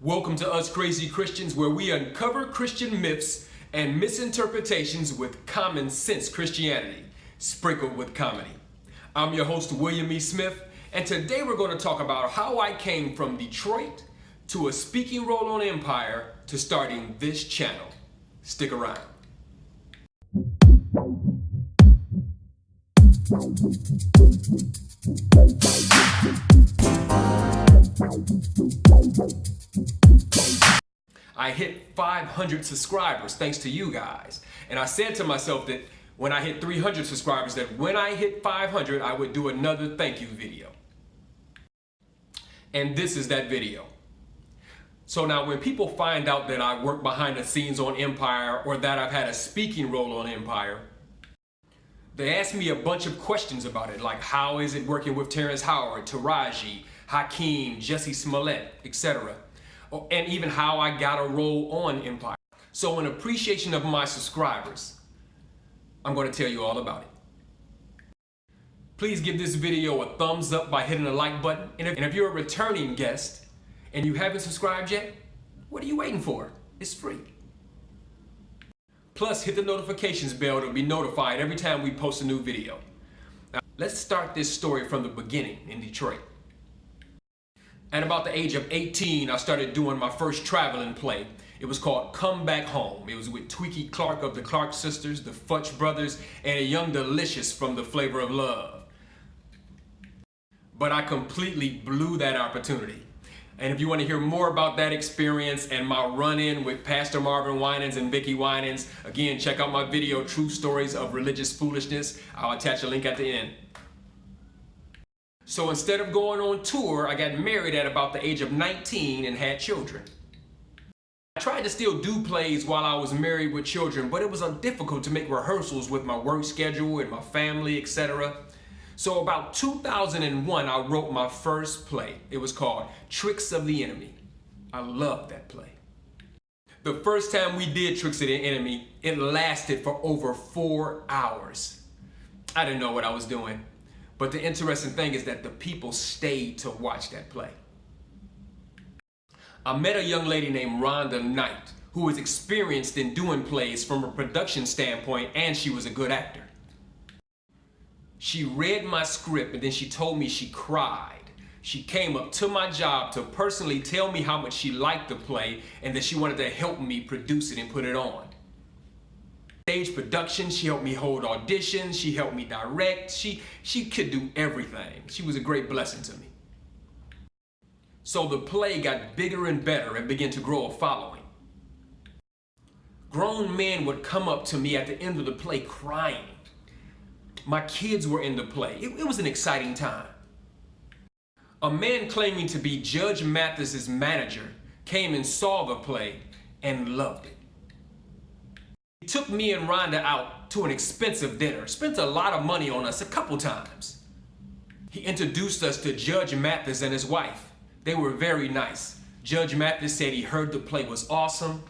Welcome to Us Crazy Christians, where we uncover Christian myths and misinterpretations with common sense Christianity, sprinkled with comedy. I'm your host, William E. Smith, and today we're going to talk about how I came from Detroit to a speaking role on Empire to starting this channel. Stick around. I hit 500 subscribers thanks to you guys. And I said to myself that when I hit 300 subscribers, that when I hit 500, I would do another thank you video. And this is that video. So now when people find out that I work behind the scenes on Empire or that I've had a speaking role on Empire, they ask me a bunch of questions about it, like how is it working with Terrance, Taraji, Hakeem, Jussie Smollett, etc. And even how I got a role on Empire. So in appreciation of my subscribers, I'm going to tell you all about it. Please give this video a thumbs up by hitting the like button. And if you're a returning guest and you haven't subscribed yet, what are you waiting for? It's free. Plus, hit the notifications bell to be notified every time we post a new video. Now, let's start this story from the beginning in Detroit. At about the age of 18, I started doing my first traveling play. It was called Come Back Home. It was with Twinkie Clark of the Clark Sisters, the Futch Brothers, and a young Delicious from The Flavor of Love. But I completely blew that opportunity. And if you want to hear more about that experience and my run-in with Pastor Marvin Winans and Vicky Winans, again, check out my video, True Stories of Religious Foolishness. I'll attach a link at the end. So instead of going on tour, I got married at about the age of 19 and had children. I tried to still do plays while I was married with children, but it was difficult to make rehearsals with my work schedule and my family, etc. So about 2001, I wrote my first play. It was called Tricks of the Enemy. I loved that play. The first time we did Tricks of the Enemy, it lasted for over 4 hours. I didn't know what I was doing. But the interesting thing is that the people stayed to watch that play. I met a young lady named Rhonda Knight, who was experienced in doing plays from a production standpoint, and she was a good actor. She read my script and then she told me she cried. She came up to my job to personally tell me how much she liked the play and that she wanted to help me produce it and put it on. Stage production, she helped me hold auditions, she helped me direct, she could do everything. She was a great blessing to me. So the play got bigger and better and began to grow a following. Grown men would come up to me at the end of the play crying. My kids were in the play. It was an exciting time. A man claiming to be Judge Mathis's manager came and saw the play and loved it. He took me and Rhonda out to an expensive dinner, spent a lot of money on us a couple times. He introduced us to Judge Mathis and his wife. They were very nice. Judge Mathis said he heard the play was awesome.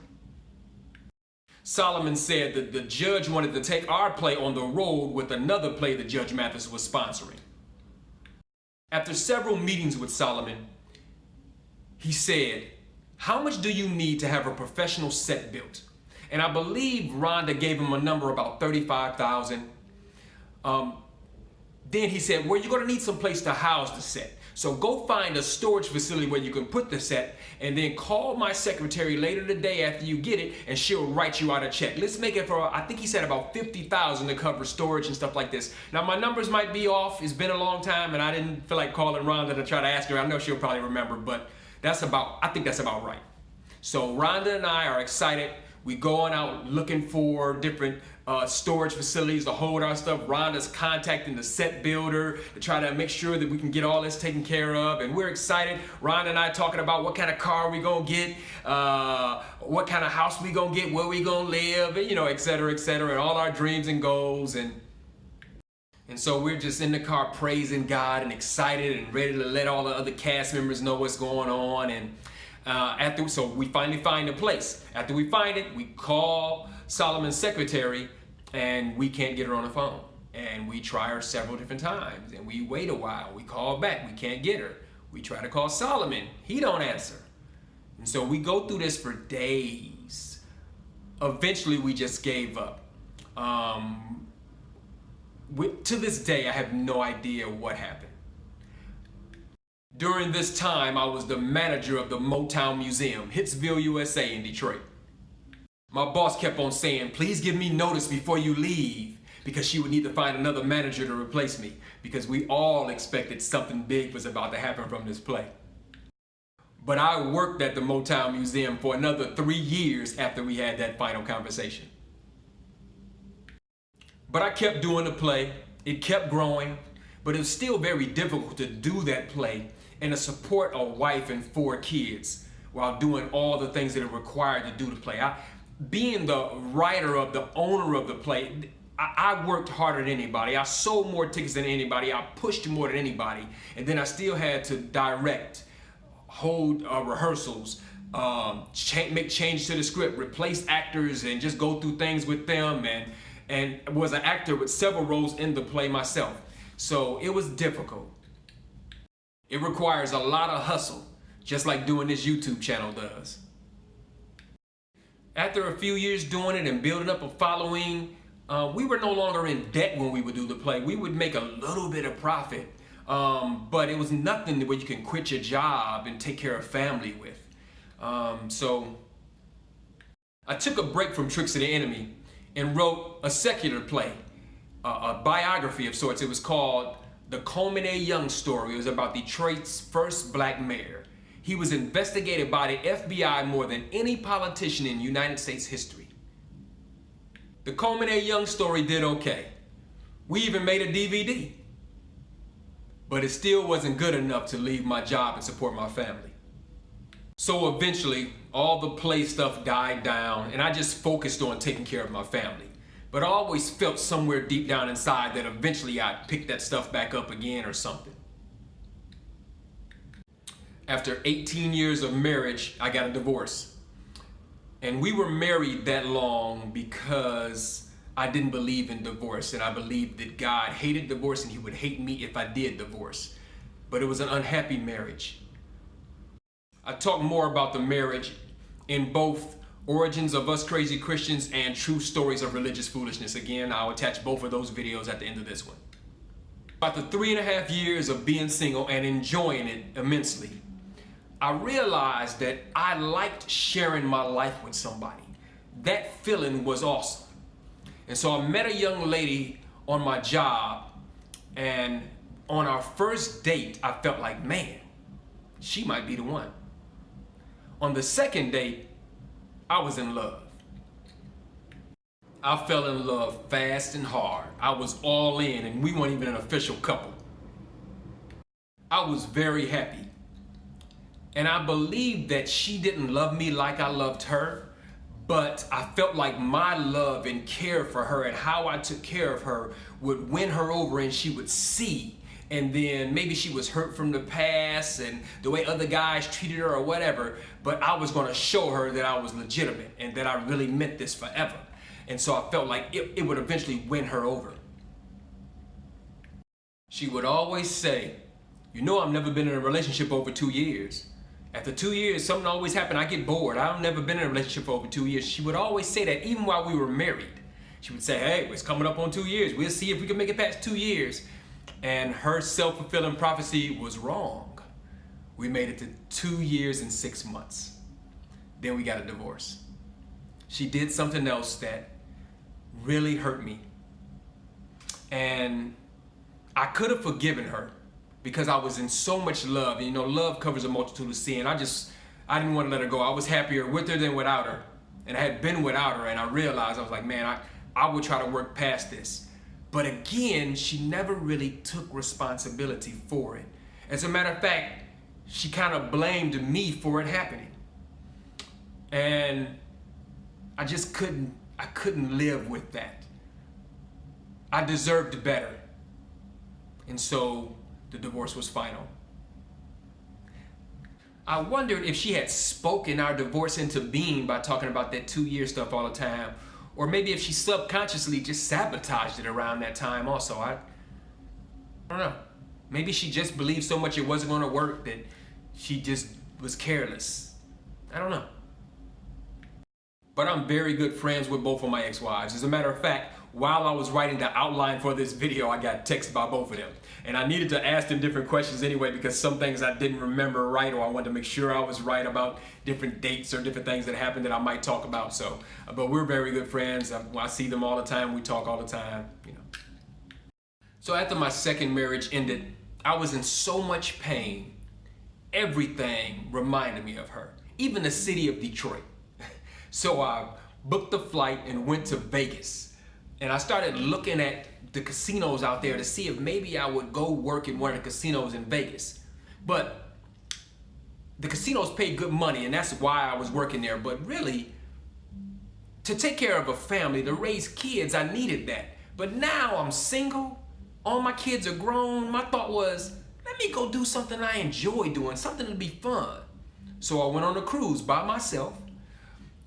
Solomon said that the judge wanted to take our play on the road with another play that Judge Mathis was sponsoring. After several meetings with Solomon, he said, "How much do you need to have a professional set built?" And I believe Rhonda gave him a number about $35,000. Then he said, well, you're going to need some place to house the set. So go find a storage facility where you can put the set and then call my secretary later today after you get it and she'll write you out a check. Let's make it for, I think he said about $50,000 to cover storage and stuff like this. Now my numbers might be off. It's been a long time and I didn't feel like calling Rhonda to try to ask her. I know she'll probably remember, but I think that's about right. So Rhonda and I are excited. We going out looking for different storage facilities to hold our stuff. Rhonda's contacting the set builder to try to make sure that we can get all this taken care of. And we're excited. Rhonda and I talking about what kind of car we gonna get, what kind of house we gonna get, where we gonna live, and, et cetera, and all our dreams and goals. And so we're just in the car praising God and excited and ready to let all the other cast members know what's going on. And so we finally find a place. After we find it, we call Solomon's secretary and we can't get her on the phone. And we try her several different times and we wait a while. We call back, we can't get her. We try to call Solomon, he don't answer. And so we go through this for days. Eventually, we just gave up. To this day, I have no idea what happened. During this time, I was the manager of the Motown Museum, Hitsville, USA in Detroit. My boss kept on saying, please give me notice before you leave, because she would need to find another manager to replace me, because we all expected something big was about to happen from this play. But I worked at the Motown Museum for another 3 years after we had that final conversation. But I kept doing the play. It kept growing, but it was still very difficult to do that play and to support a wife and 4 kids while doing all the things that are required to do the play. Being the writer of the owner of the play, I worked harder than anybody. I sold more tickets than anybody. I pushed more than anybody. And then I still had to direct, hold rehearsals, make changes to the script, replace actors, and just go through things with them, and was an actor with several roles in the play myself. So it was difficult. It requires a lot of hustle, just like doing this YouTube channel does. After a few years doing it and building up a following, we were no longer in debt when we would do the play. We would make a little bit of profit, but it was nothing where you can quit your job and take care of family with. So I took a break from Tricks of the Enemy and wrote a secular play, a biography of sorts. It was called The Coleman A. Young Story. It was about Detroit's first black mayor. He was investigated by the FBI more than any politician in United States history. The Coleman A. Young Story did okay. We even made a DVD. But it still wasn't good enough to leave my job and support my family. So eventually, all the play stuff died down and I just focused on taking care of my family. But I always felt somewhere deep down inside that eventually I'd pick that stuff back up again or something. After 18 years of marriage, I got a divorce. And we were married that long because I didn't believe in divorce, and I believed that God hated divorce and he would hate me if I did divorce. But it was an unhappy marriage. I talk more about the marriage in both Origins of Us Crazy Christians and True Stories of Religious Foolishness. Again, I'll attach both of those videos at the end of this one. After 3.5 years of being single and enjoying it immensely, I realized that I liked sharing my life with somebody. That feeling was awesome. And so I met a young lady on my job, and on our first date, I felt like, man, she might be the one. On the second date, I was in love. I fell in love fast and hard. I was all in, and we weren't even an official couple. I was very happy. And I believed that she didn't love me like I loved her, but I felt like my love and care for her and how I took care of her would win her over, and she would see. And then maybe she was hurt from the past and the way other guys treated her or whatever, but I was going to show her that I was legitimate and that I really meant this forever. And so I felt like it would eventually win her over. She would always say, you know, I've never been in a relationship over 2 years. After 2 years, something always happened. I get bored. I've never been in a relationship for over 2 years. She would always say that even while we were married. She would say, hey, it's coming up on 2 years. We'll see if we can make it past 2 years. And her self-fulfilling prophecy was wrong. We made it to 2 years and 6 months. Then we got a divorce. She did something else that really hurt me. And I could have forgiven her because I was in so much love. And, you know, love covers a multitude of sin. I didn't want to let her go. I was happier with her than without her. And I had been without her, and I realized, I was like, man, I would try to work past this. But again, she never really took responsibility for it. As a matter of fact, she kind of blamed me for it happening. And I just couldn't live with that. I deserved better. And so the divorce was final. I wondered if she had spoken our divorce into being by talking about that 2-year stuff all the time, or maybe if she subconsciously just sabotaged it around that time also. I don't know. Maybe she just believed so much it wasn't going to work that she just was careless. I don't know. But I'm very good friends with both of my ex-wives. As a matter of fact, while I was writing the outline for this video, I got texted by both of them. And I needed to ask them different questions anyway, because some things I didn't remember right, or I wanted to make sure I was right about different dates or different things that happened that I might talk about. So, but we're very good friends. I see them all the time. We talk all the time, you know. So after my second marriage ended, I was in so much pain. Everything reminded me of her, even the city of Detroit. So I booked a flight and went to Vegas. And I started looking at the casinos out there to see if maybe I would go work in one of the casinos in Vegas. But the casinos paid good money, and that's why I was working there. But really, to take care of a family, to raise kids, I needed that. But now I'm single, all my kids are grown. My thought was, let me go do something I enjoy doing, something to be fun. So I went on a cruise by myself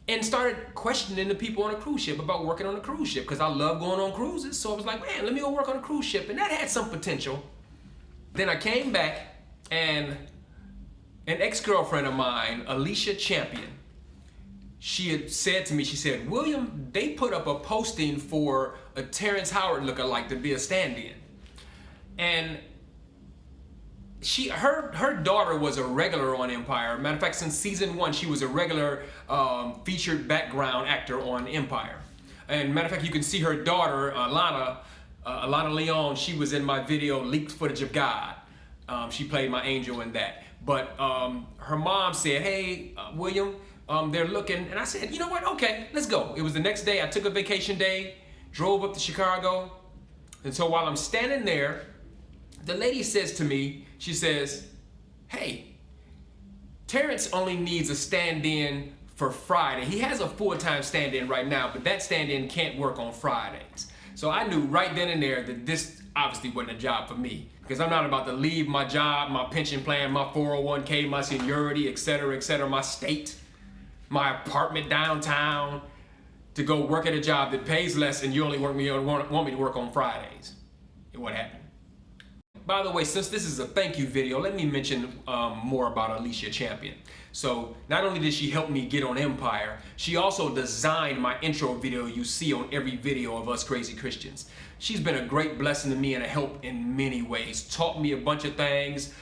and started questioning the people on a cruise ship about working on a cruise ship, because I love going on cruises. So I was like, man, let me go work on a cruise ship. And that had some potential. Then I came back, and an ex-girlfriend of mine, Alicia Champion, she had said to me, she said, William, they put up a posting for a Terrance Howard lookalike to be a stand-in. And her daughter was a regular on Empire. Matter of fact, since season 1, she was a regular featured background actor on Empire. And matter of fact, you can see her daughter, Alana Leon. She was in my video, Leaked Footage of God. She played my angel in that. But her mom said, hey, William, they're looking. And I said, you know what? Okay, let's go. It was the next day. I took a vacation day, drove up to Chicago. And so while I'm standing there, the lady says to me, she says, hey, Terrance only needs a stand-in for Friday. He has a full-time stand-in right now, but that stand-in can't work on Fridays. So I knew right then and there that this obviously wasn't a job for me, because I'm not about to leave my job, my pension plan, my 401k, my seniority, etc., my state, my apartment downtown, to go work at a job that pays less and you only want me to work on Fridays. It wouldn't happen. By the way, since this is a thank you video, let me mention more about Alicia Champion. So not only did she help me get on Empire, she also designed my intro video you see on every video of Us Crazy Christians. She's been a great blessing to me and a help in many ways. Taught me a bunch of things,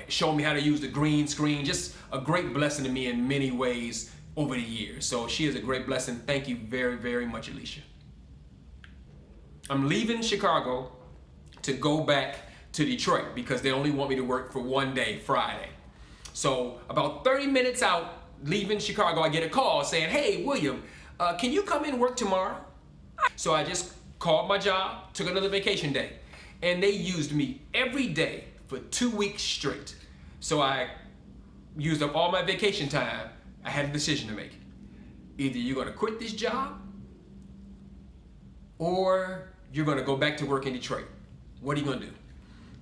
showed me how to use the green screen. Just a great blessing to me in many ways over the years. So she is a great blessing. Thank you very, very much, Alicia. I'm leaving Chicago to go back to Detroit because they only want me to work for one day, Friday. So about 30 minutes out, leaving Chicago, I get a call saying, hey, William, can you come in and work tomorrow? So I just called my job, took another vacation day, and they used me every day for 2 weeks straight. So I used up all my vacation time. I had a decision to make. Either you're gonna quit this job or you're gonna go back to work in Detroit. What are you gonna do?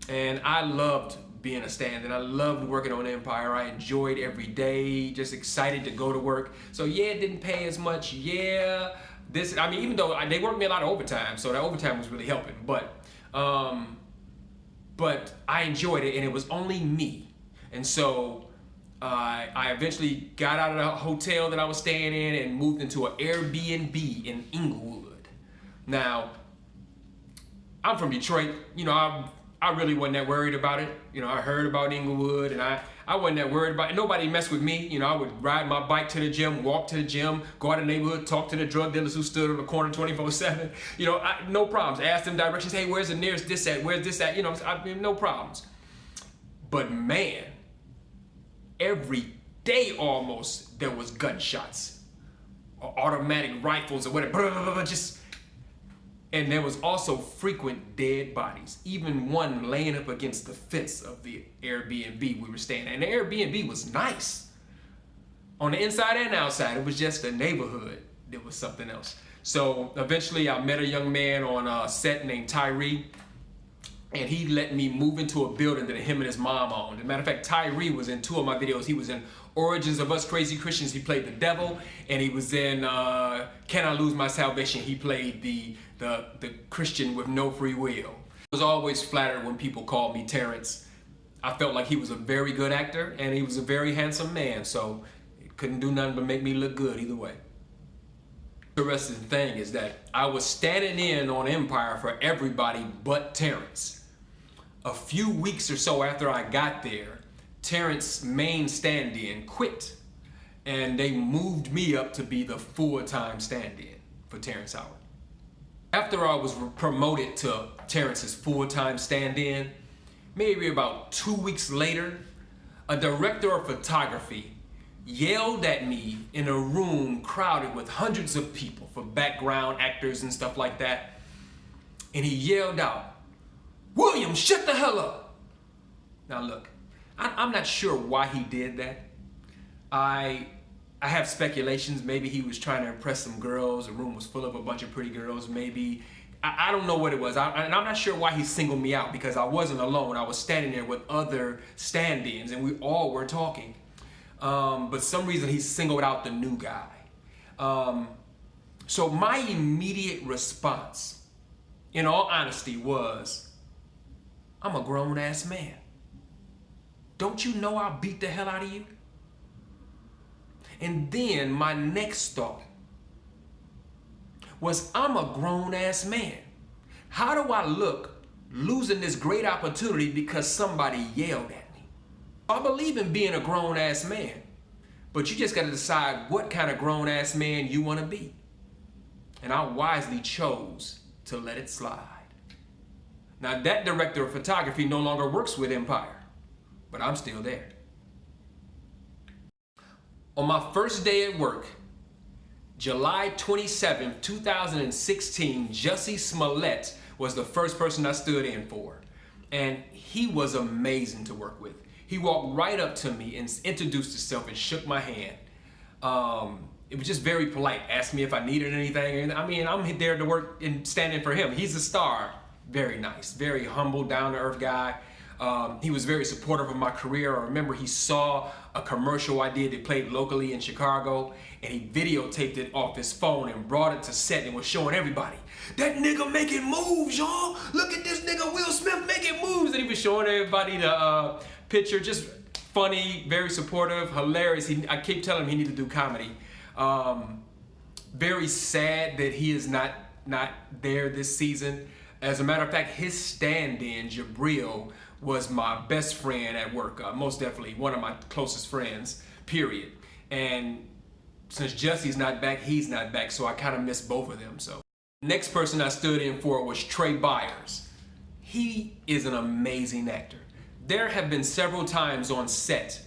And I loved being a stand-in. I loved working on Empire. I enjoyed every day, just excited to go to work. So yeah, it didn't pay as much. Yeah, even though they worked me a lot of overtime, so that overtime was really helping. But I enjoyed it, and it was only me. And so I eventually got out of the hotel that I was staying in and moved into an Airbnb in Inglewood. Now, I'm from Detroit. You know, I really wasn't that worried about it. You know, I heard about Inglewood, and I wasn't that worried about it. Nobody messed with me. You know, I would ride my bike to the gym, walk to the gym, go out in the neighborhood, talk to the drug dealers who stood on the corner 24/7. You know, no problems. Ask them directions. Hey, where's the nearest this at? Where's this at? You know, no problems. But man, every day almost there was gunshots or automatic rifles or whatever. And there was also frequent dead bodies, even one laying up against the fence of the Airbnb we were staying at. And the Airbnb was nice. On the inside and outside, it was just a neighborhood. It was something else. So eventually I met a young man on a set named Tyree, and he let me move into a building that him and his mom owned. As a matter of fact, Tyree was in 2 of my videos. He was in Origins of Us Crazy Christians. He played the devil, and he was in Can I Lose My Salvation? He played the Christian with no free will. I was always flattered when people called me Terrance. I felt like he was a very good actor, and he was a very handsome man, so couldn't do nothing but make me look good either way. The interesting thing is that I was standing in on Empire for everybody but Terrance. A few weeks or so after I got there, Terrance's main stand-in quit, and they moved me up to be the full-time stand-in for Terrance Howard. After I was promoted to Terrance's full-time stand-in, maybe about 2 weeks later, a director of photography yelled at me in a room crowded with hundreds of people for background actors and stuff like that. And he yelled out, "William, shut the hell up!" Now look, I'm not sure why he did that. I have speculations. Maybe he was trying to impress some girls. The room was full of a bunch of pretty girls. Maybe, I don't know what it was. And I'm not sure why he singled me out, because I wasn't alone. I was standing there with other stand-ins and we all were talking. But some reason he singled out the new guy. So my immediate response, in all honesty, was, I'm a grown-ass man. Don't you know I'll beat the hell out of you? And then my next thought was, I'm a grown-ass man. How do I look losing this great opportunity because somebody yelled at me? I believe in being a grown-ass man, but you just got to decide what kind of grown-ass man you want to be. And I wisely chose to let it slide. Now that director of photography no longer works with Empire, but I'm still there. On my first day at work, July 27, 2016, Jussie Smollett was the first person I stood in for. And he was amazing to work with. He walked right up to me and introduced himself and shook my hand. It was just very polite, asked me if I needed anything. And I mean, I'm there to work and stand in for him. He's a star. Very nice, very humble, down-to-earth guy. He was very supportive of my career. I remember he saw a commercial I did that played locally in Chicago, and he videotaped it off his phone and brought it to set and was showing everybody, "That nigga making moves, y'all. Look at this nigga Will Smith making moves." And he was showing everybody the picture. Just funny, very supportive, hilarious. I keep telling him he needs to do comedy. Very sad that he is not there this season. As a matter of fact, his stand-in, Jabril, was my best friend at work. Most definitely one of my closest friends, period. And since Jussie's not back, he's not back, so I kind of miss both of them. So next person I stood in for was Trey Byers. He is an amazing actor. There have been several times on set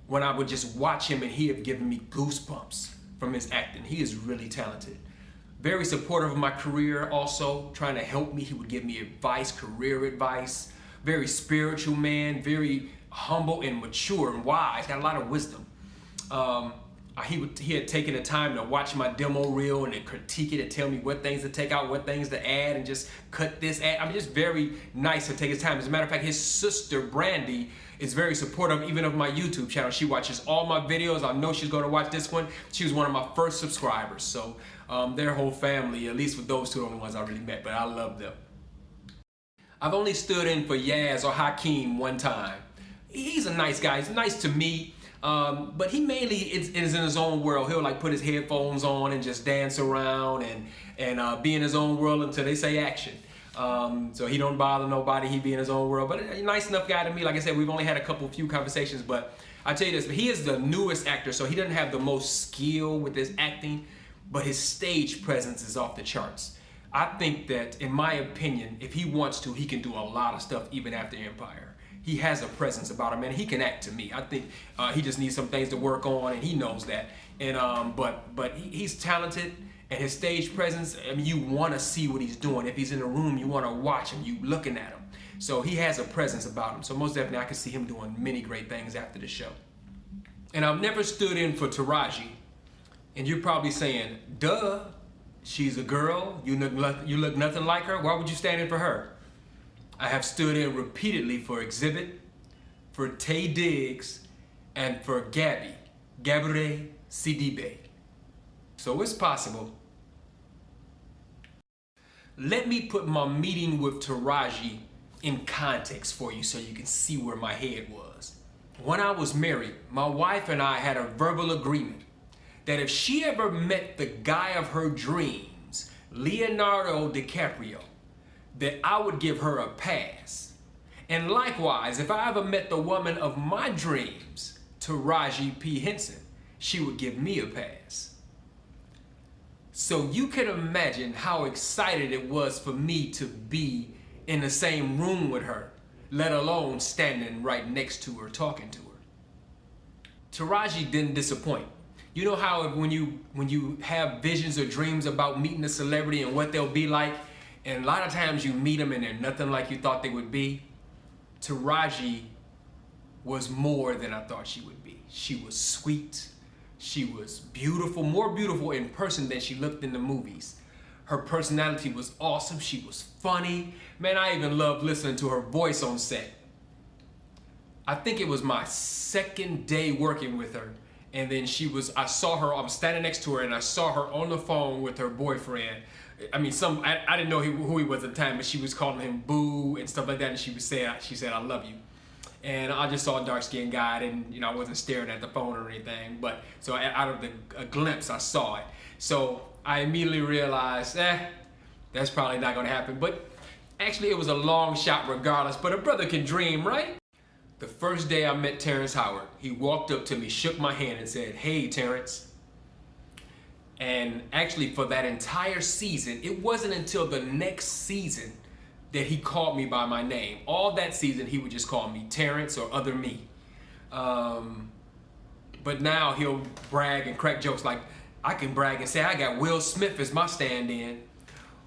when I would just watch him and he have given me goosebumps from his acting. He is really talented. Very supportive of my career also, trying to help me. He would give me advice, career advice. Very spiritual man, very humble and mature and wise, got a lot of wisdom. He had taken the time to watch my demo reel and to critique it and tell me what things to take out, what things to add, and just cut this, add. I mean, just very nice to take his time. As a matter of fact, his sister, Brandy, is very supportive even of my YouTube channel. She watches all my videos. I know she's gonna watch this one. She was one of my first subscribers. So their whole family, at least with those two, are the only ones I really met, but I love them. I've only stood in for Yazz or Hakeem one time. He's a nice guy. He's nice to me, but he mainly is in his own world. He'll like put his headphones on and just dance around and be in his own world until they say action. So he don't bother nobody. He be in his own world, but a nice enough guy to me. Like I said, we've only had a few conversations, but I tell you this, he is the newest actor, so he doesn't have the most skill with his acting, but his stage presence is off the charts. I think that, in my opinion, if he wants to, he can do a lot of stuff even after Empire. He has a presence about him, and he can act to me. I think he just needs some things to work on, and he knows that. And but he's talented, and his stage presence, I mean, you want to see what he's doing. If he's in a room, you want to watch him. You looking at him. So he has a presence about him. So most definitely, I can see him doing many great things after the show. And I've never stood in for Taraji, and you're probably saying, duh. She's a girl, you look nothing like her, why would you stand in for her? I have stood in repeatedly for Exhibit, for Tay Diggs, and for Gabrielle Sidibe. So it's possible. Let me put my meeting with Taraji in context for you so you can see where my head was. when I was married, my wife and I had a verbal agreement that if she ever met the guy of her dreams, Leonardo DiCaprio, that I would give her a pass. And likewise, if I ever met the woman of my dreams, Taraji P. Henson, she would give me a pass. So you can imagine how excited it was for me to be in the same room with her, let alone standing right next to her, talking to her. Taraji didn't disappoint. You know how when you have visions or dreams about meeting a celebrity and what they'll be like, and a lot of times you meet them and they're nothing like you thought they would be? Taraji was more than I thought she would be. She was sweet. She was beautiful, more beautiful in person than she looked in the movies. Her personality was awesome. She was funny. Man, I even loved listening to her voice on set. I think it was my second day working with her. And then I saw her, I was standing next to her and I saw her on the phone with her boyfriend. I mean, I didn't know who he was at the time, but she was calling him boo and stuff like that. And she said, I love you. And I just saw a dark-skinned guy, and I wasn't staring at the phone or anything. But so out of a glimpse, I saw it. So I immediately realized, that's probably not gonna happen. But actually, it was a long shot regardless. But a brother can dream, right? The first day I met Terrance Howard, he walked up to me, shook my hand, and said, "Hey, Terrance." And actually, for that entire season, it wasn't until the next season that he called me by my name. All that season, he would just call me Terrance or other me. But now he'll brag and crack jokes like, I can brag and say, I got Will Smith as my stand-in.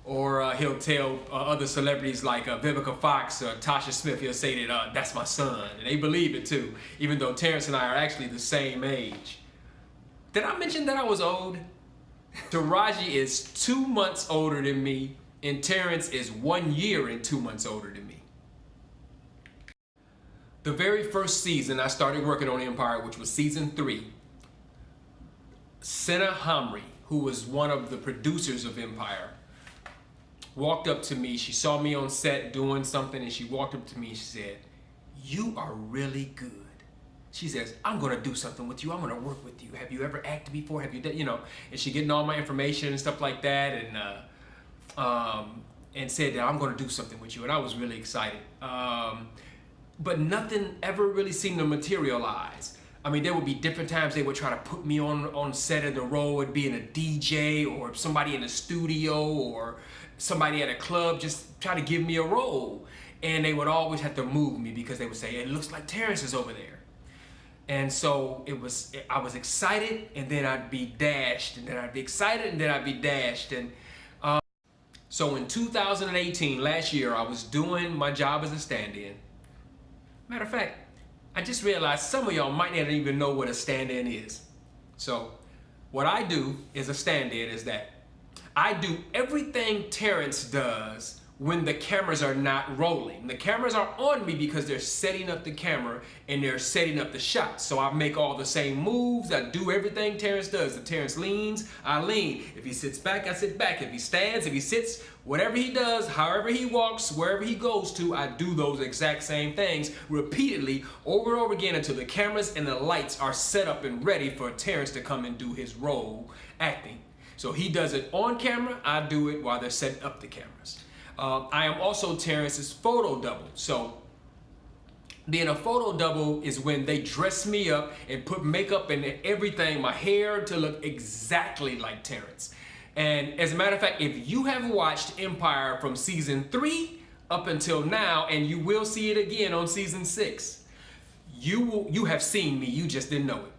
Or he'll tell other celebrities like Vivica Fox or Tasha Smith, he'll say that that's my son. And they believe it too, even though Terrance and I are actually the same age. Did I mention that I was old? Taraji is 2 months older than me, and Terrance is 1 year and 2 months older than me. The very first season I started working on Empire, which was season 3, Senna Hamri, who was one of the producers of Empire, walked up to me. She saw me on set doing something, and she walked up to me and she said, "You are really good." She says, "I'm gonna do something with you. I'm gonna work with you. Have you ever acted before? Have you done, And she getting all my information and stuff like that, and said that I'm gonna do something with you. And I was really excited. But nothing ever really seemed to materialize. I mean, there would be different times they would try to put me on set of the role, would be in a DJ or somebody in a studio or somebody at a club, just try to give me a role. And they would always have to move me because they would say, "It looks like Terrance is over there." And so I was excited, and then I'd be dashed, and then I'd be excited, and then I'd be dashed. And so in 2018, last year, I was doing my job as a stand-in. Matter of fact, I just realized some of y'all might not even know what a stand-in is. So what I do as a stand-in is that I do everything Terrance does when the cameras are not rolling. The cameras are on me because they're setting up the camera and they're setting up the shots. So I make all the same moves. I do everything Terrance does. If Terrance leans, I lean. If he sits back, I sit back. If he stands, if he sits, whatever he does, however he walks, wherever he goes to, I do those exact same things repeatedly over and over again until the cameras and the lights are set up and ready for Terrance to come and do his role acting. So he does it on camera, I do it while they're setting up the cameras. I am also Terrance's photo double. So being a photo double is when they dress me up and put makeup and everything, my hair to look exactly like Terrance. And as a matter of fact, if you have watched Empire from season 3 up until now, and you will see it again on season 6, you have seen me, you just didn't know it.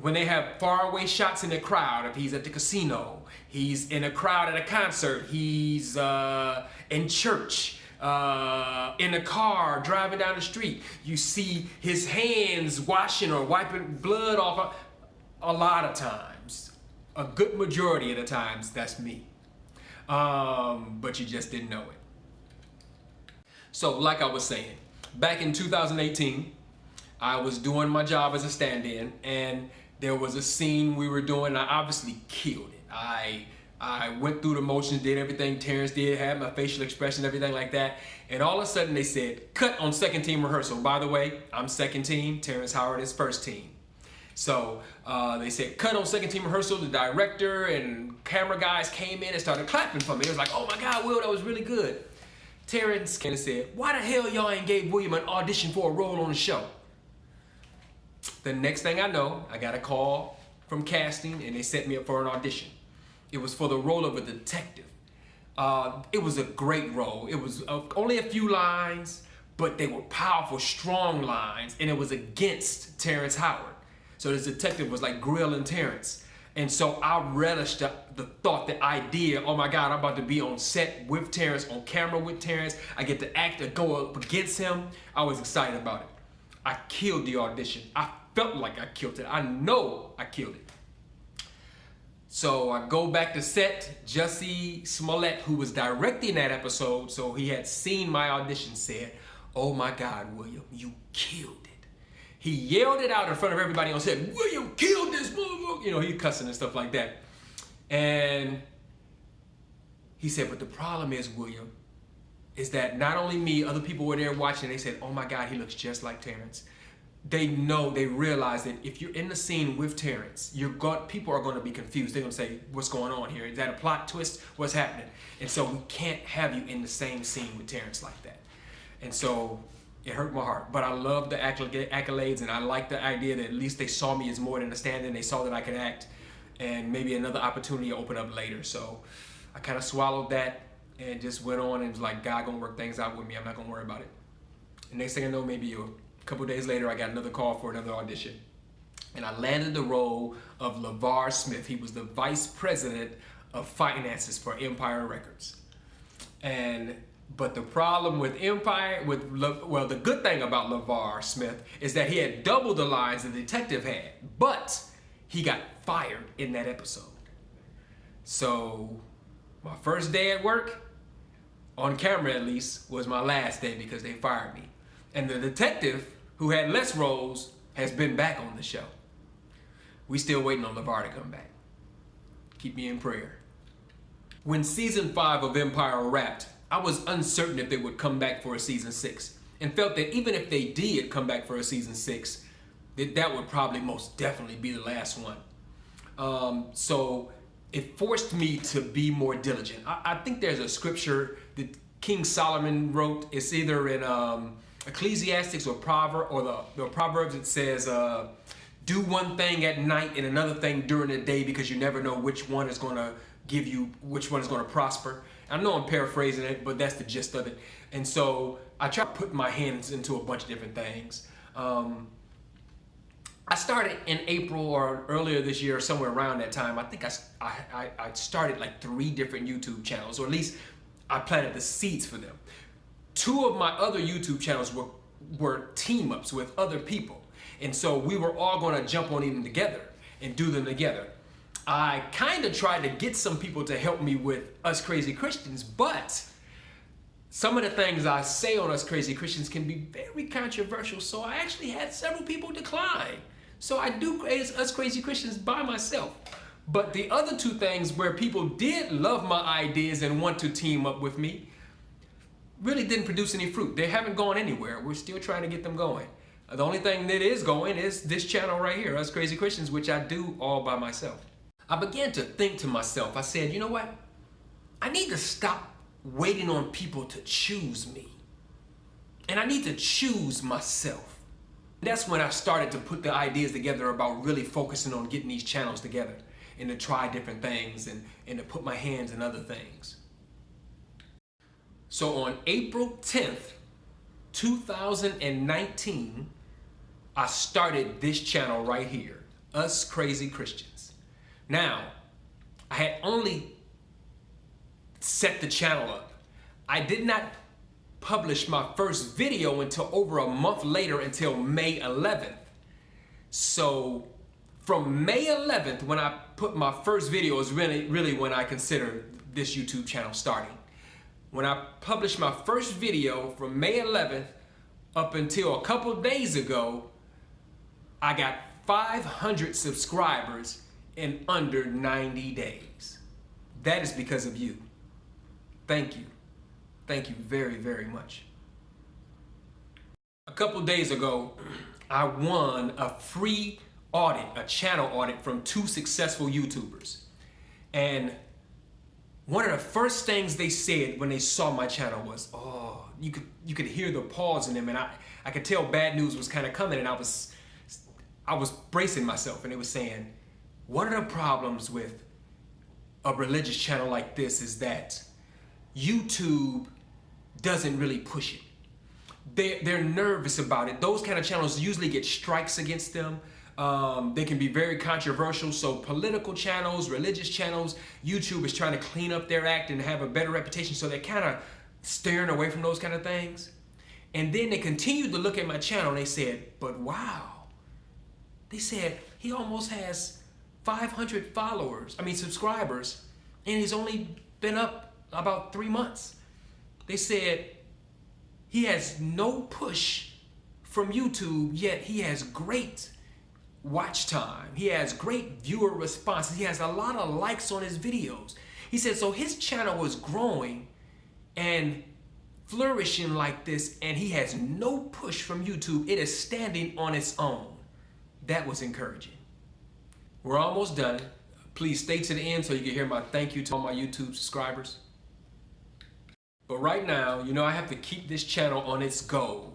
When they have faraway shots in the crowd, if he's at the casino, he's in a crowd at a concert, he's in church, in a car, driving down the street, you see his hands washing or wiping blood off. A lot of times, a good majority of the times, that's me. But you just didn't know it. So like I was saying, back in 2018, I was doing my job as a stand-in, and there was a scene we were doing. I obviously killed it. I I went through the motions, did everything Terrance did, had my facial expression, everything like that. And all of a sudden they said, cut on second team rehearsal. By the way, I'm second team, Terrance Howard is first team. So they said, cut on second team rehearsal. The director and camera guys came in and started clapping for me. It was like, oh my God, Will, that was really good. Terrance came and said, why the hell y'all ain't gave William an audition for a role on the show? The next thing I know, I got a call from casting and they set me up for an audition. It was for the role of a detective. It was a great role. It was only a few lines, but they were powerful, strong lines, and it was against Terrance Howard. So this detective was like grilling Terrance. And so I relished the thought, the idea, oh my God, I'm about to be on set with Terrance, on camera with Terrance. I get to act and go up against him. I was excited about it. I killed the audition. I felt like I killed it. I know I killed it. So I go back to set. Jussie Smollett, who was directing that episode, so he had seen my audition, said, oh my God, William, you killed it. He yelled it out in front of everybody on set, William killed this motherfucker. You know, he cussing and stuff like that. And he said, but the problem is, William, is that not only me, other people were there watching, they said, oh my God, he looks just like Terrance. They realize that if you're in the scene with Terrance, people are going to be confused. They're going to say, what's going on here? Is that a plot twist? What's happening? And so we can't have you in the same scene with Terrance like that. And so it hurt my heart. But I love the accolades, and I like the idea that at least they saw me as more than a stand-in. They saw that I could act, and maybe another opportunity will open up later. So I kind of swallowed that and just went on and was like, God gonna work things out with me. I'm not gonna worry about it. And next thing I know, maybe a couple days later, I got another call for another audition. And I landed the role of LeVar Smith. He was the vice president of finances for Empire Records. But the problem with the good thing about LeVar Smith is that he had double the lines the detective had, but he got fired in that episode. So my first day at work, on camera at least, was my last day because they fired me. And the detective, who had less roles, has been back on the show. We still waiting on LeVar to come back. Keep me in prayer. When season 5 of Empire wrapped, I was uncertain if they would come back for a season 6, and felt that even if they did come back for a season 6, that would probably most definitely be the last one. So it forced me to be more diligent. I think there's a scripture that King Solomon wrote. It's either in Ecclesiastes or Proverbs. It says, do one thing at night and another thing during the day, because you never know which one is going to which one is going to prosper. I know I'm paraphrasing it, but that's the gist of it. And so I try to put my hands into a bunch of different things. I started in April or earlier this year, somewhere around that time. I think I started like 3 different YouTube channels, or at least I planted the seeds for them. 2 of my other YouTube channels were team-ups with other people. And so we were all going to jump on them together and do them together. I kind of tried to get some people to help me with Us Crazy Christians, but some of the things I say on Us Crazy Christians can be very controversial, so I actually had several people decline. So I do Us Crazy Christians by myself. But the other 2 things where people did love my ideas and want to team up with me really didn't produce any fruit. They haven't gone anywhere. We're still trying to get them going. The only thing that is going is this channel right here, Us Crazy Christians, which I do all by myself. I began to think to myself, I said, you know what? I need to stop waiting on people to choose me. And I need to choose myself. That's when I started to put the ideas together about really focusing on getting these channels together and to try different things and to put my hands in other things. So on April 10th, 2019, I started this channel right here, Us Crazy Christians. Now, I had only set the channel up. I did not publish my first video until over a month later, until May 11th. So from May 11th, when I put my first video, is really when I consider this YouTube channel starting. When I published my first video from May 11th up until a couple days ago, I got 500 subscribers in under 90 days. That is because of you. Thank you. Thank you very, very much. A couple days ago, I won a free audit, a channel audit from 2 successful YouTubers. And one of the first things they said when they saw my channel was, oh, you could hear the pause in them, and I could tell bad news was kind of coming, and I was bracing myself, and they were saying, one of the problems with a religious channel like this is that YouTube doesn't really push it. They're nervous about it. Those kind of channels usually get strikes against them. They can be very controversial. So political channels, religious channels, YouTube is trying to clean up their act and have a better reputation. So they're kind of steering away from those kind of things. And then they continued to look at my channel and they said, but wow. They said he almost has 500 subscribers, and he's only been up about 3 months. They said he has no push from YouTube, yet he has great watch time. He has great viewer responses. He has a lot of likes on his videos. He said, so his channel was growing and flourishing like this, and he has no push from YouTube. It is standing on its own. That was encouraging. We're almost done. Please stay to the end so you can hear my thank you to all my YouTube subscribers. But right now, I have to keep this channel on its goal.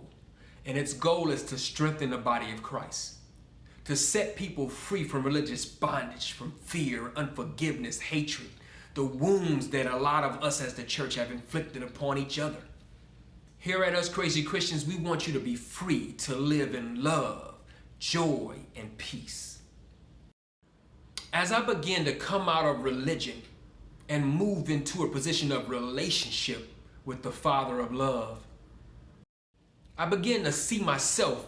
And its goal is to strengthen the body of Christ. To set people free from religious bondage, from fear, unforgiveness, hatred, the wounds that a lot of us as the church have inflicted upon each other. Here at Us Crazy Christians, we want you to be free to live in love, joy, and peace. As I begin to come out of religion and move into a position of relationship with the Father of love, I begin to see myself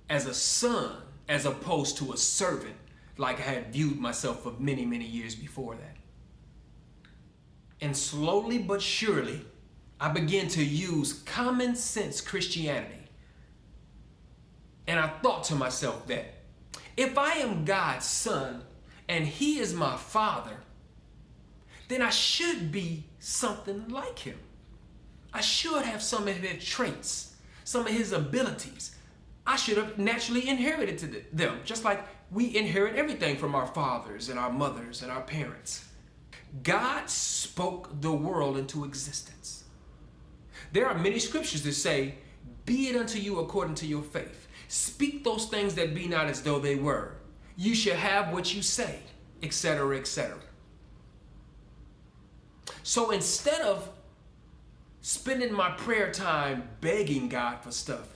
as a son as opposed to a servant, like I had viewed myself for many, many years before that. And slowly but surely, I began to use common sense Christianity. And I thought to myself that if I am God's son and he is my father, then I should be something like him. I should have some of his traits, some of his abilities. I should have naturally inherited them, just like we inherit everything from our fathers and our mothers and our parents. God spoke the world into existence. There are many scriptures that say, be it unto you according to your faith. Speak those things that be not as though they were. You shall have what you say, etc., etc. So instead of spending my prayer time begging God for stuff,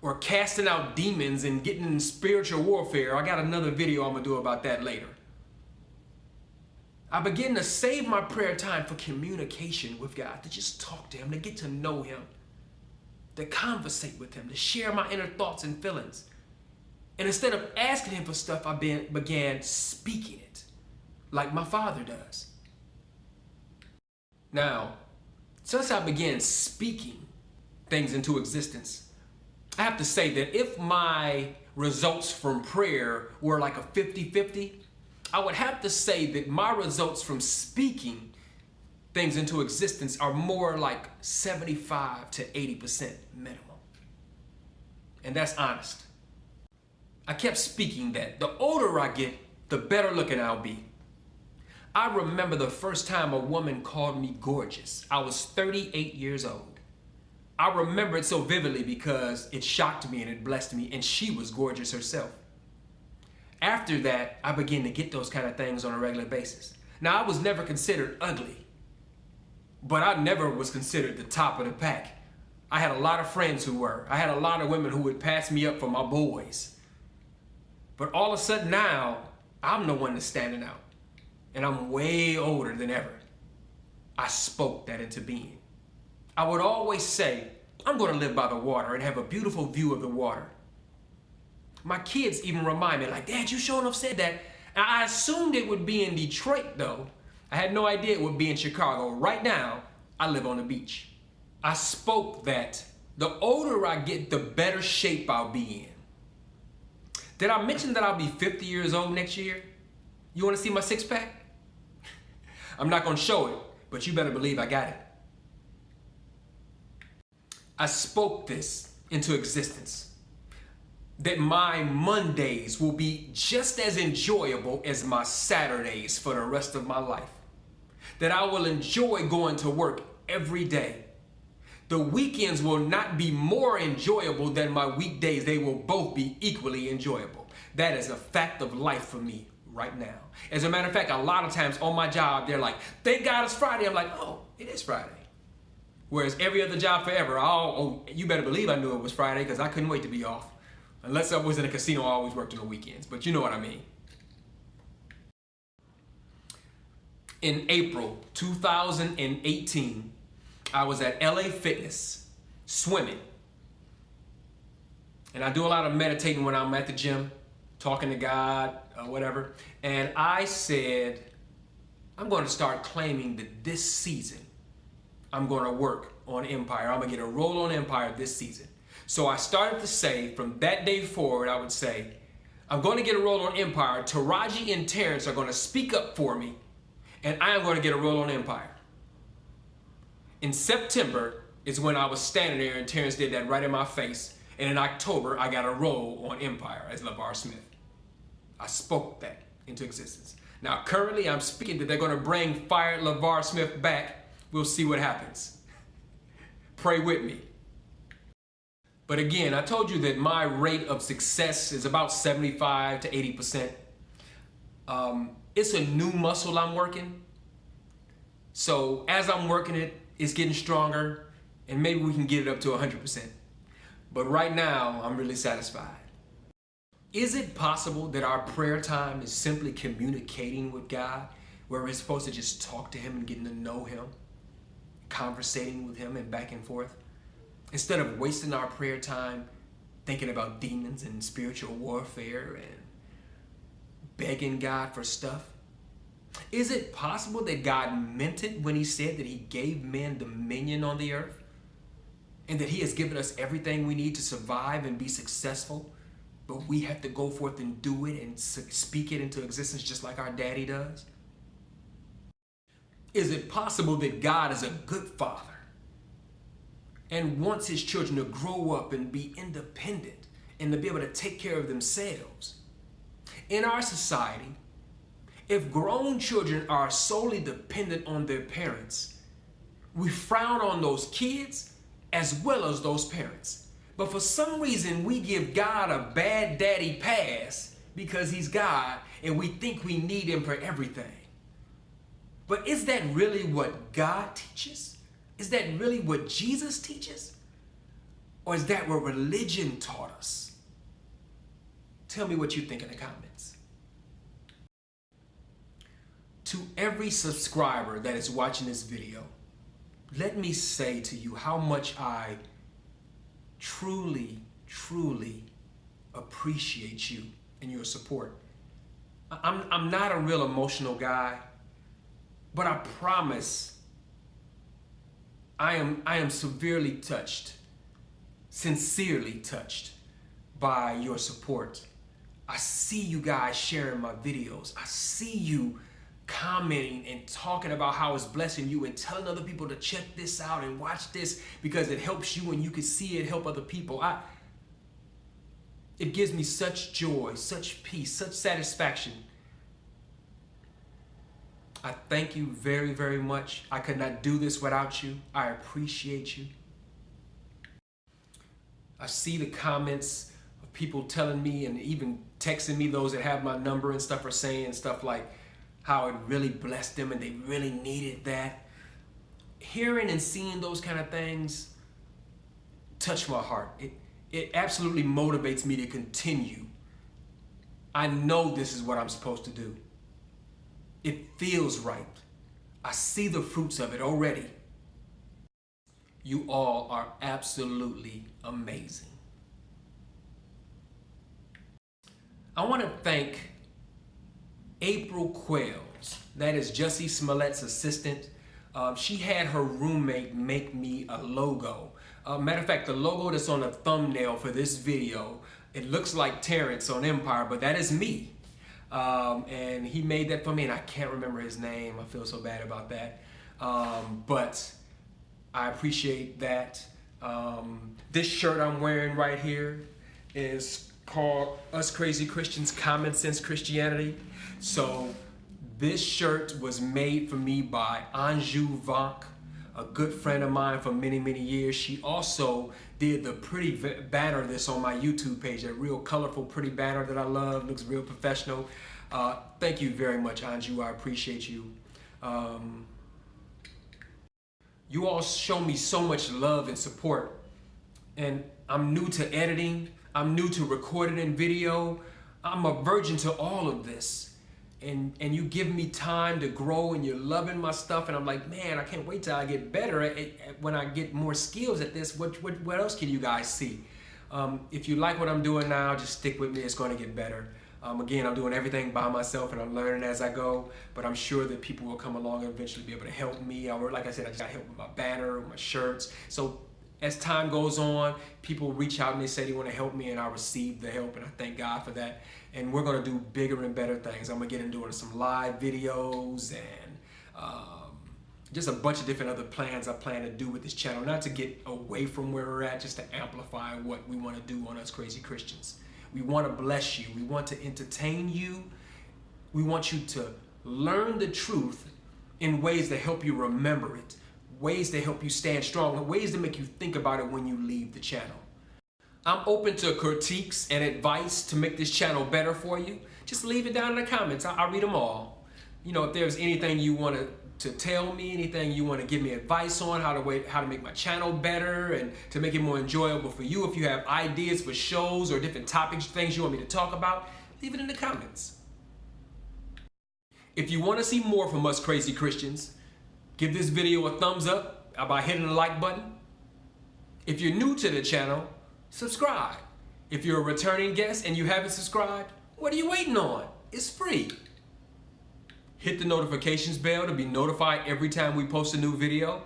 or casting out demons and getting in spiritual warfare, I got another video I'm gonna do about that later. I begin to save my prayer time for communication with God, to just talk to him, to get to know him, to conversate with him, to share my inner thoughts and feelings. And instead of asking him for stuff, I began speaking it, like my father does. Now, since I began speaking things into existence, I have to say that if my results from prayer were like a 50-50, I would have to say that my results from speaking things into existence are more like 75 to 80% minimum. And that's honest. I kept speaking that. The older I get, the better looking I'll be. I remember the first time a woman called me gorgeous. I was 38 years old. I remember it so vividly because it shocked me and it blessed me, and she was gorgeous herself. After that, I began to get those kind of things on a regular basis. Now, I was never considered ugly, but I never was considered the top of the pack. I had a lot of friends who were. I had a lot of women who would pass me up for my boys. But all of a sudden now, I'm the one that's standing out. And I'm way older than ever. I spoke that into being. I would always say, I'm going to live by the water and have a beautiful view of the water. My kids even remind me, like, Dad, you sure enough said that. And I assumed it would be in Detroit, though. I had no idea it would be in Chicago. Right now, I live on the beach. I spoke that the older I get, the better shape I'll be in. Did I mention that I'll be 50 years old next year? You want to see my six-pack? I'm not going to show it, but you better believe I got it. I spoke this into existence, that my Mondays will be just as enjoyable as my Saturdays for the rest of my life. That I will enjoy going to work every day. The weekends will not be more enjoyable than my weekdays. They will both be equally enjoyable. That is a fact of life for me right now. As a matter of fact, a lot of times on my job, they're like, thank God it's Friday. I'm like, oh, it is Friday. Whereas every other job forever, oh, you better believe I knew it was Friday because I couldn't wait to be off. Unless I was in a casino, I always worked on the weekends, but you know what I mean. In April 2018, I was at LA Fitness swimming. And I do a lot of meditating when I'm at the gym, talking to God, or whatever. And I said, I'm going to start claiming that this season, I'm going to work on Empire. I'm going to get a role on Empire this season. So I started to say, from that day forward, I would say, I'm going to get a role on Empire. Taraji and Terrance are going to speak up for me, and I am going to get a role on Empire. In September is when I was standing there, and Terrance did that right in my face. And in October, I got a role on Empire as LeVar Smith. I spoke that into existence. Now, currently, I'm speaking that they're going to bring fired LeVar Smith back. We'll see what happens. Pray with me. But again, I told you that my rate of success is about 75 to 80%. It's a new muscle I'm working. So as I'm working it, it's getting stronger, and maybe we can get it up to 100%. But right now, I'm really satisfied. Is it possible that our prayer time is simply communicating with God, where we're supposed to just talk to Him and getting to know Him, conversating with Him and back and forth? Instead of wasting our prayer time thinking about demons and spiritual warfare and begging God for stuff? Is it possible that God meant it when He said that He gave men dominion on the earth? And that He has given us everything we need to survive and be successful, but we have to go forth and do it and speak it into existence just like our daddy does? Is it possible that God is a good father and wants His children to grow up and be independent and to be able to take care of themselves? In our society, if grown children are solely dependent on their parents, we frown on those kids as well as those parents. But for some reason, we give God a bad daddy pass because He's God and we think we need Him for everything. But is that really what God teaches? Is that really what Jesus teaches? Or is that what religion taught us? Tell me what you think in the comments. To every subscriber that is watching this video, let me say to you how much I truly, truly appreciate you and your support. I'm not a real emotional guy, but I promise I am severely touched, sincerely touched by your support. I see you guys sharing my videos. I see you commenting and talking about how it's blessing you and telling other people to check this out and watch this because it helps you and you can see it help other people. It gives me such joy, such peace, such satisfaction. I thank you very, very much. I could not do this without you. I appreciate you. I see the comments of people telling me and even texting me, those that have my number and stuff, are saying stuff like how it really blessed them and they really needed that. Hearing and seeing those kind of things touch my heart. It absolutely motivates me to continue. I know this is what I'm supposed to do. It feels right. I see the fruits of it already. You all are absolutely amazing. I want to thank April Quells. That is Jussie Smollett's assistant. She had her roommate make me a logo. Matter of fact, the logo that's on the thumbnail for this video, it looks like Terrance on Empire, but that is me. and he made that for me, and I can't remember his name. I feel so bad about that. But I appreciate that. This shirt I'm wearing right here is called Us Crazy Christians, Common Sense Christianity. So this shirt was made for me by Anju Vank, a good friend of mine for many, many years. She also did the pretty banner that's on my YouTube page, that real colorful, pretty banner that I love, looks real professional. Thank you very much, Anju, I appreciate you. You all show me so much love and support, and I'm new to editing, I'm new to recording in video, I'm a virgin to all of this. And you give me time to grow, and you're loving my stuff, and I'm like, man, I can't wait till I get better when I get more skills at this. What else can you guys see? If you like what I'm doing now, just stick with me, it's gonna get better. Again, I'm doing everything by myself, and I'm learning as I go, but I'm sure that people will come along and eventually be able to help me. Or like I said, I just got help with my banner, with my shirts. So as time goes on, people reach out and they say they want to help me, and I receive the help, and I thank God for that. And we're going to do bigger and better things. I'm going to get into doing some live videos and just a bunch of different other plans I plan to do with this channel. Not to get away from where we're at, just to amplify what we want to do on Us Crazy Christians. We want to bless you. We want to entertain you. We want you to learn the truth in ways that help you remember it, ways that help you stand strong, ways that make you think about it when you leave the channel. I'm open to critiques and advice to make this channel better for you. Just leave it down in the comments. I read them all. You know, if there's anything you want to tell me, anything you want to give me advice on, how to make my channel better and to make it more enjoyable for you, if you have ideas for shows or different topics, things you want me to talk about, leave it in the comments. If you want to see more from Us Crazy Christians, give this video a thumbs up by hitting the like button. If you're new to the channel, subscribe. If you're a returning guest and you haven't subscribed, what are you waiting on? It's free. Hit the notifications bell to be notified every time we post a new video,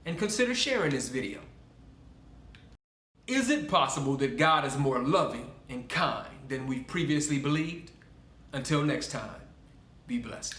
and consider sharing this video. Is it possible that God is more loving and kind than we previously believed? Until next time, be blessed.